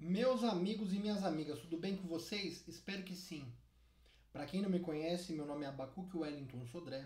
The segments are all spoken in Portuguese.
Meus amigos e minhas amigas, tudo bem com vocês? Espero que sim. Para quem não me conhece, meu nome é Abacuque Wellington Sodré.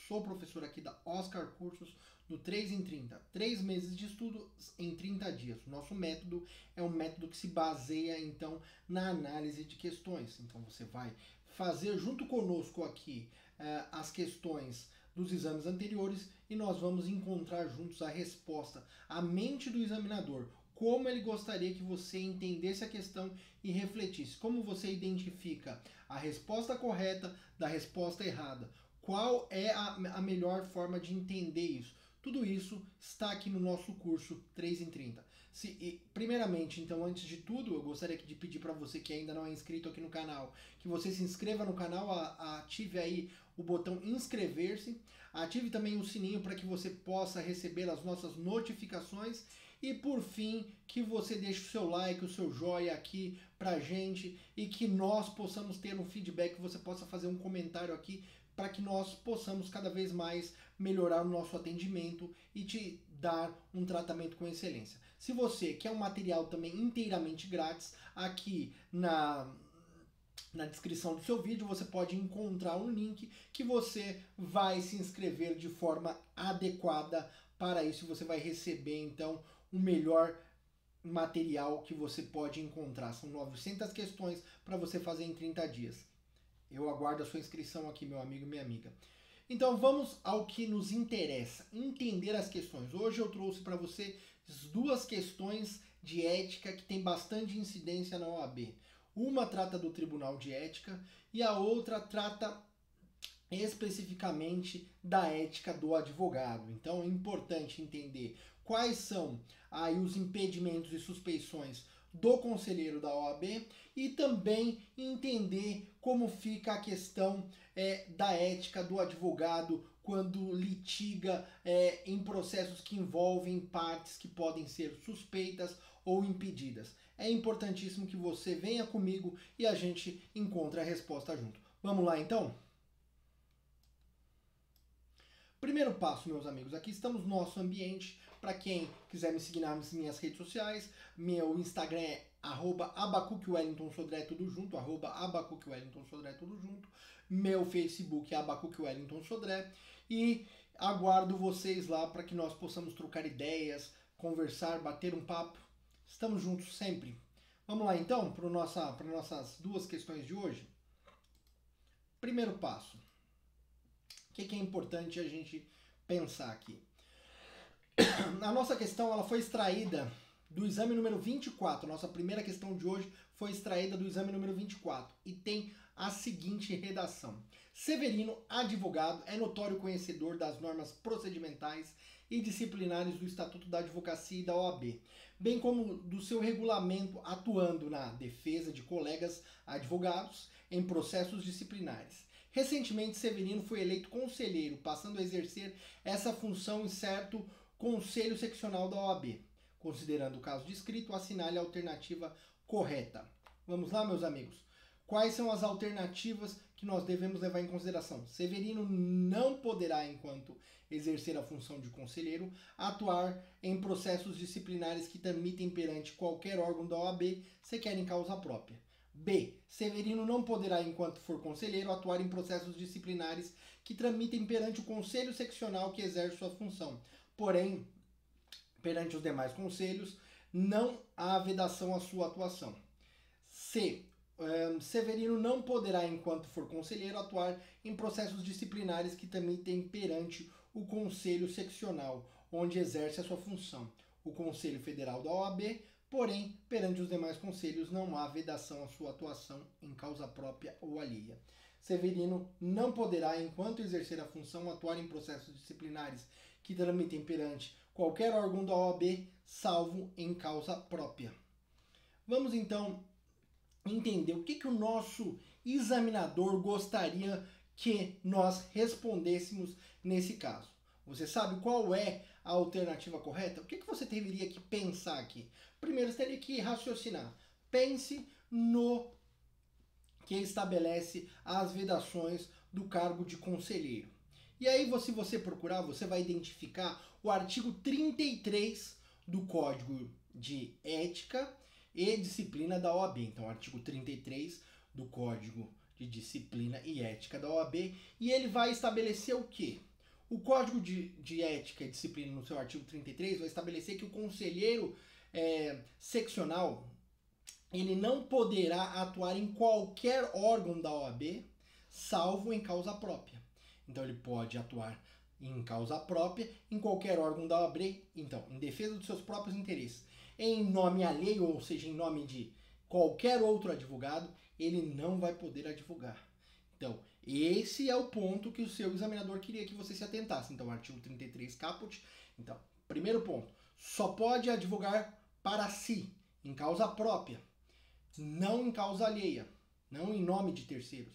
Sou professor aqui da Oscar Cursos do 3 em 30. 3 meses de estudo em 30 dias. O nosso método é um método que se baseia, então, na análise de questões. Então, você vai fazer junto conosco aqui as questões dos exames anteriores e nós vamos encontrar juntos a resposta, a mente do examinador, como ele gostaria que você entendesse a questão e refletisse. Como você identifica a resposta correta da resposta errada? Qual é a melhor forma de entender isso? Tudo isso está aqui no nosso curso 3 em 30. Primeiramente, então, antes de tudo, eu gostaria de pedir para você que ainda não é inscrito aqui no canal, que você se inscreva no canal, ative aí o botão inscrever-se, ative também o sininho para que você possa receber as nossas notificações e, por fim, que você deixe o seu like, o seu joinha aqui pra gente e que nós possamos ter um feedback, que você possa fazer um comentário aqui para que nós possamos cada vez mais melhorar o nosso atendimento e te dar um tratamento com excelência. Se você quer um material também inteiramente grátis, aqui na descrição do seu vídeo você pode encontrar um link que você vai se inscrever de forma adequada para isso. Você vai receber então o melhor material que você pode encontrar. São 900 questões para você fazer em 30 dias. Eu aguardo a sua inscrição aqui, meu amigo e minha amiga. Então vamos ao que nos interessa, entender as questões. Hoje eu trouxe para você duas questões de ética que tem bastante incidência na OAB. Uma trata do Tribunal de Ética e a outra trata especificamente da ética do advogado. Então é importante entender quais são aí os impedimentos e suspeições do conselheiro da OAB e também entender como fica a questão da ética do advogado quando litiga em processos que envolvem partes que podem ser suspeitas ou impedidas. É importantíssimo que você venha comigo e a gente encontre a resposta junto. Vamos lá então? Primeiro passo, meus amigos, aqui estamos no nosso ambiente. Para quem quiser me seguir nas minhas redes sociais, meu Instagram é @abacuquewellingtonsodré tudo junto, @abacuquewellingtonsodré tudo junto. Meu Facebook é abacuquewellingtonsodré e aguardo vocês lá para que nós possamos trocar ideias, conversar, bater um papo. Estamos juntos sempre. Vamos lá então para nossas duas questões de hoje. Primeiro passo. O que é importante a gente pensar aqui? A nossa questão ela foi extraída do exame número 24. Nossa primeira questão de hoje foi extraída do exame número 24 e tem a seguinte redação. Severino, advogado, é notório conhecedor das normas procedimentais e disciplinares do Estatuto da Advocacia e da OAB, bem como do seu regulamento, atuando na defesa de colegas advogados em processos disciplinares. Recentemente, Severino foi eleito conselheiro, passando a exercer essa função em certo conselho seccional da OAB. Considerando o caso descrito, assinale a alternativa correta. Vamos lá, meus amigos? Quais são as alternativas que nós devemos levar em consideração? Severino não poderá, enquanto exercer a função de conselheiro, atuar em processos disciplinares que tramitem perante qualquer órgão da OAB, sequer em causa própria. B. Severino não poderá, enquanto for conselheiro, atuar em processos disciplinares que tramitem perante o conselho seccional que exerce sua função. Porém, perante os demais conselhos, não há vedação à sua atuação. C. Severino não poderá, enquanto for conselheiro, atuar em processos disciplinares que tramitem perante o conselho seccional, onde exerce a sua função. O Conselho Federal da OAB, porém, perante os demais conselhos não há vedação à sua atuação em causa própria ou alheia. Severino não poderá, enquanto exercer a função, atuar em processos disciplinares que tramitem perante qualquer órgão da OAB, salvo em causa própria. Vamos então entender o que o nosso examinador gostaria que nós respondêssemos nesse caso. Você sabe qual é a alternativa correta? O que você deveria que pensar aqui? Primeiro, você teria que raciocinar. Pense no que estabelece as vedações do cargo de conselheiro. E aí, se você procurar, você vai identificar o artigo 33 do Código de Ética e Disciplina da OAB. Então, artigo 33 do Código de Disciplina e Ética da OAB. E ele vai estabelecer o quê? O Código de Ética e Disciplina, no seu artigo 33, vai estabelecer que o conselheiro seccional ele não poderá atuar em qualquer órgão da OAB, salvo em causa própria. Então, ele pode atuar em causa própria em qualquer órgão da OAB, então, em defesa dos seus próprios interesses, em nome alheio, ou seja, em nome de qualquer outro advogado, ele não vai poder advogar. Então, esse é o ponto que o seu examinador queria que você se atentasse. Então, artigo 33 caput. Então, primeiro ponto, só pode advogar para si, em causa própria, não em causa alheia, não em nome de terceiros.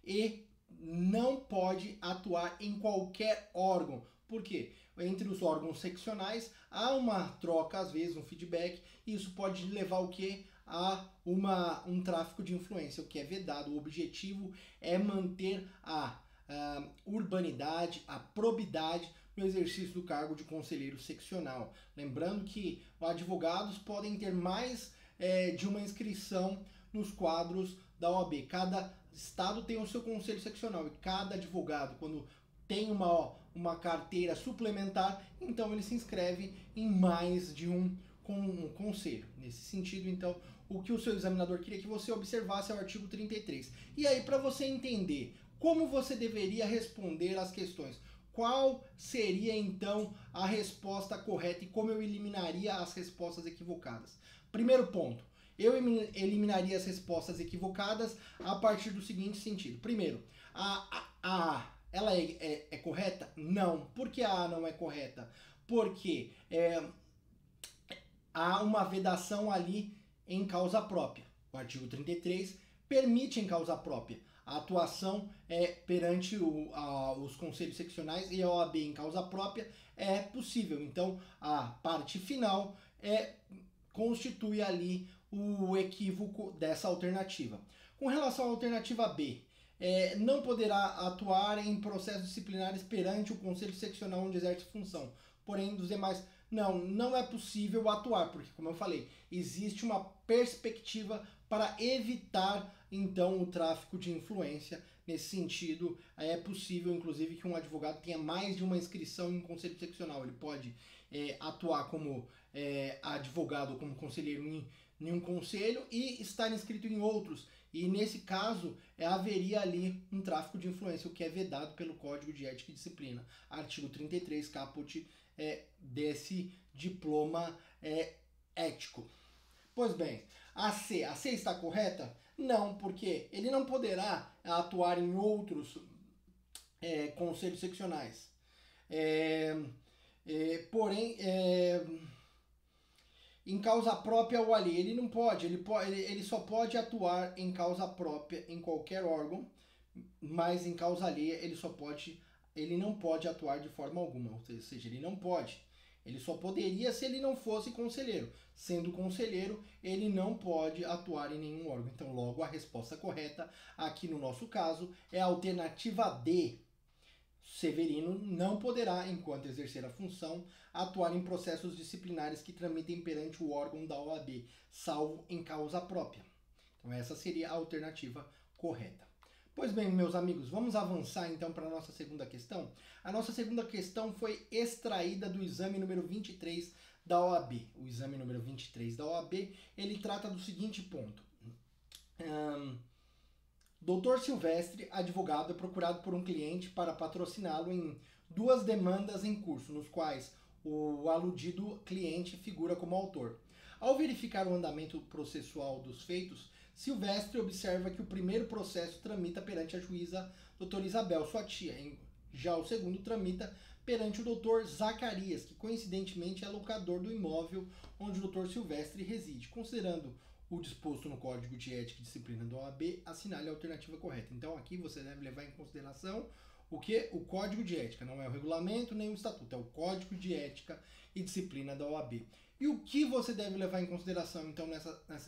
E não pode atuar em qualquer órgão. Por quê? Entre os órgãos seccionais há uma troca, às vezes, um feedback, e isso pode levar o quê? A um tráfico de influência, o que é vedado. O objetivo é manter a urbanidade, a probidade no exercício do cargo de conselheiro seccional. Lembrando que advogados podem ter mais de uma inscrição nos quadros da OAB. Cada estado tem o seu conselho seccional e cada advogado, quando tem uma carteira suplementar, então ele se inscreve em mais de um conselho. Nesse sentido, então, o que o seu examinador queria que você observasse é o artigo 33. E aí, para você entender como você deveria responder às questões, qual seria então a resposta correta e como eu eliminaria as respostas equivocadas? Primeiro ponto, eu eliminaria as respostas equivocadas a partir do seguinte sentido. Primeiro, ela é correta? Não. Por que a não é correta? Porque há uma vedação ali em causa própria. O artigo 33 permite em causa própria. A atuação perante os conselhos seccionais e a OAB em causa própria é possível. Então, a parte final constitui ali o equívoco dessa alternativa. Com relação à alternativa B, não poderá atuar em processos disciplinares perante o conselho seccional onde exerce função. Porém, dos demais, não é possível atuar, porque, como eu falei, existe uma perspectiva para evitar, então, o tráfico de influência. Nesse sentido, é possível, inclusive, que um advogado tenha mais de uma inscrição em um conselho seccional. Ele pode atuar como advogado, como conselheiro em um conselho e estar inscrito em outros. E nesse caso, haveria ali um tráfico de influência, o que é vedado pelo Código de Ética e Disciplina. Artigo 33, caput, desse diploma ético. Pois bem, a C está correta? Não, porque ele não poderá atuar em outros conselhos seccionais. Porém, em causa própria ou alheia, ele não pode, ele só pode atuar em causa própria em qualquer órgão, mas em causa alheia ele não pode atuar de forma alguma, ou seja, ele não pode. Ele só poderia se ele não fosse conselheiro. Sendo conselheiro, ele não pode atuar em nenhum órgão. Então, logo, a resposta correta aqui no nosso caso é a alternativa D. Severino não poderá, enquanto exercer a função, atuar em processos disciplinares que tramitem perante o órgão da OAB, salvo em causa própria. Então, essa seria a alternativa correta. Pois bem, meus amigos, vamos avançar então para a nossa segunda questão. A nossa segunda questão foi extraída do exame número 23 da OAB. O exame número 23 da OAB, ele trata do seguinte ponto. Doutor Silvestre, advogado, é procurado por um cliente para patrociná-lo em 2 demandas em curso, nos quais o aludido cliente figura como autor. Ao verificar o andamento processual dos feitos, Silvestre observa que o primeiro processo tramita perante a juíza doutora Isabel, sua tia. Já o segundo tramita perante o doutor Zacarias, que coincidentemente é locador do imóvel onde o doutor Silvestre reside. Considerando o disposto no Código de Ética e Disciplina da OAB, assinale a alternativa correta. Então aqui você deve levar em consideração o que? O Código de Ética, não é o regulamento nem o estatuto, é o Código de Ética e Disciplina da OAB. E o que você deve levar em consideração então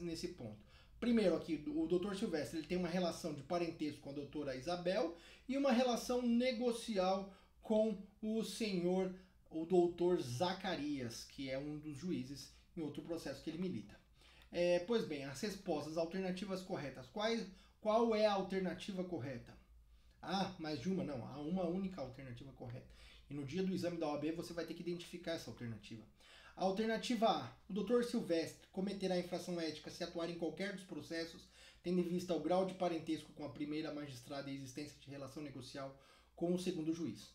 nesse ponto? Primeiro aqui, o doutor Silvestre ele tem uma relação de parentesco com a doutora Isabel e uma relação negocial com o doutor Zacarias, que é um dos juízes em outro processo que ele milita. Pois bem, as respostas, alternativas corretas. Qual é a alternativa correta? Ah, mais de uma? Não, há uma única alternativa correta. E no dia do exame da OAB você vai ter que identificar essa alternativa. A alternativa A, o Dr. Silvestre cometerá infração ética se atuar em qualquer dos processos, tendo em vista o grau de parentesco com a primeira magistrada e a existência de relação negocial com o segundo juiz.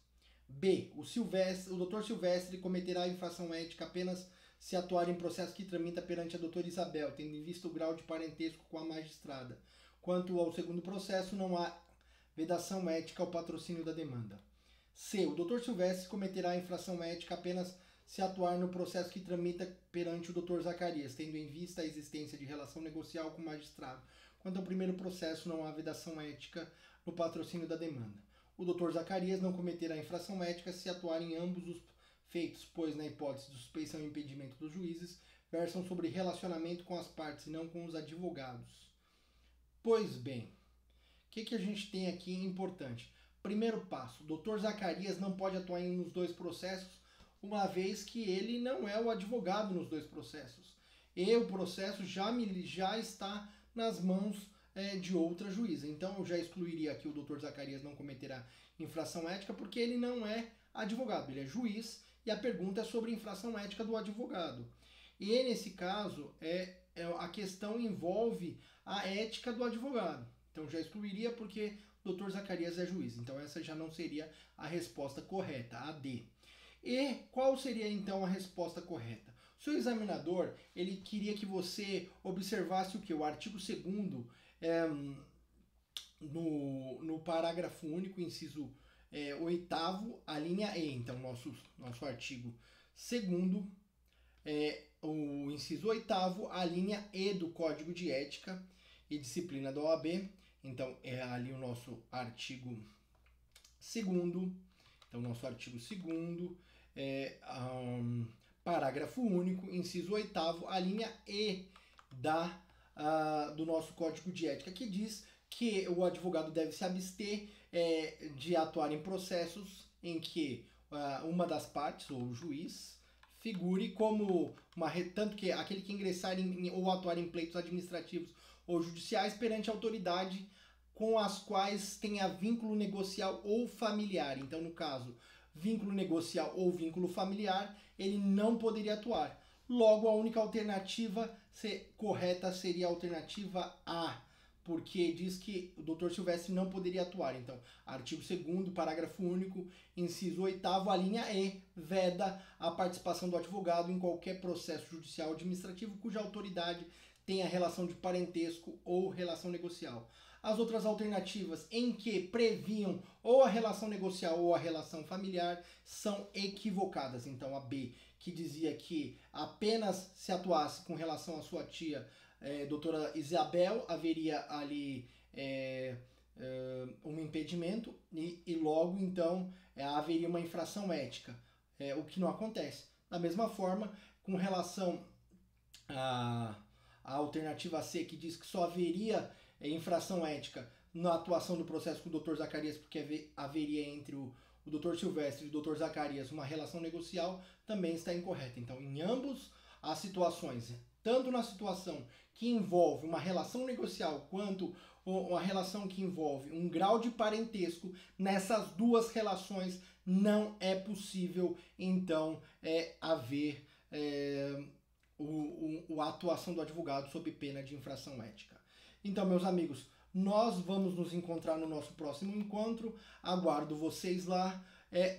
B, o Dr. Silvestre cometerá infração ética apenas se atuar em processo que tramita perante a doutora Isabel, tendo em vista o grau de parentesco com a magistrada. Quanto ao segundo processo, não há vedação ética ao patrocínio da demanda. C, o Dr. Silvestre cometerá infração ética apenas se atuar no processo que tramita perante o Dr. Zacarias, tendo em vista a existência de relação negocial com o magistrado. Quanto ao primeiro processo, não há vedação ética no patrocínio da demanda. O Dr. Zacarias não cometerá infração ética se atuar em ambos os feitos, pois, na hipótese de suspeição e impedimento dos juízes, versam sobre relacionamento com as partes e não com os advogados. Pois bem, o que a gente tem aqui importante? Primeiro passo, o Dr. Zacarias não pode atuar nos dois processos, uma vez que ele não é o advogado nos dois processos. E o processo já está nas mãos de outra juíza. Então eu já excluiria aqui o Dr. Zacarias não cometerá infração ética, porque ele não é advogado, ele é juiz, e a pergunta é sobre infração ética do advogado. E nesse caso, a questão envolve a ética do advogado. Então já excluiria porque o Dr. Zacarias é juiz. Então essa já não seria a resposta correta, a D. E qual seria então a resposta correta? O seu examinador, ele queria que você observasse o que? O artigo 2º, no parágrafo único, inciso 8º, a linha E. Então, nosso artigo 2º, o inciso 8º, a linha E do Código de Ética e Disciplina da OAB. Então, é ali o nosso artigo 2º. Então, nosso artigo 2º, parágrafo único, inciso 8º, a linha E do nosso Código de Ética, que diz que o advogado deve se abster de atuar em processos em que uma das partes, ou o juiz, figure como tanto que aquele que ingressar ou atuar em pleitos administrativos ou judiciais perante a autoridade com as quais tenha vínculo negocial ou familiar. Então, no caso, vínculo negocial ou vínculo familiar, ele não poderia atuar. Logo, a única alternativa correta seria a alternativa A, porque diz que o Dr. Silvestre não poderia atuar. Então, artigo 2º, parágrafo único, inciso 8º, a linha E, veda a participação do advogado em qualquer processo judicial ou administrativo cuja autoridade tenha relação de parentesco ou relação negocial. As outras alternativas em que previam ou a relação negocial ou a relação familiar são equivocadas. Então, a B, que dizia que apenas se atuasse com relação à sua tia, doutora Isabel, haveria ali um impedimento e logo, então, haveria uma infração ética, o que não acontece. Da mesma forma, com relação à alternativa C, que diz que só haveria infração ética na atuação do processo com o Dr. Zacarias, porque haveria entre o Dr. Silvestre e o Dr. Zacarias uma relação negocial, também está incorreta. Então, em ambas as situações, tanto na situação que envolve uma relação negocial, quanto uma relação que envolve um grau de parentesco, nessas duas relações não é possível, então, haver a atuação do advogado sob pena de infração ética. Então, meus amigos, nós vamos nos encontrar no nosso próximo encontro. Aguardo vocês lá.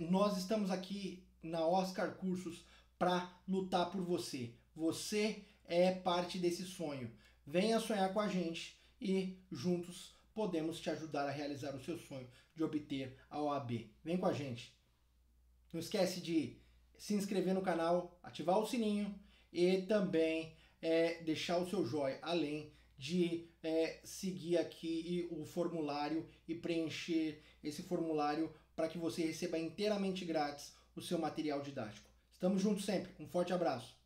Nós estamos aqui na Oscar Cursos para lutar por você. Você é parte desse sonho. Venha sonhar com a gente e juntos podemos te ajudar a realizar o seu sonho de obter a OAB. Vem com a gente. Não esquece de se inscrever no canal, ativar o sininho e também deixar o seu joinha, além de seguir aqui o formulário e preencher esse formulário para que você receba inteiramente grátis o seu material didático. Estamos juntos sempre. Um forte abraço.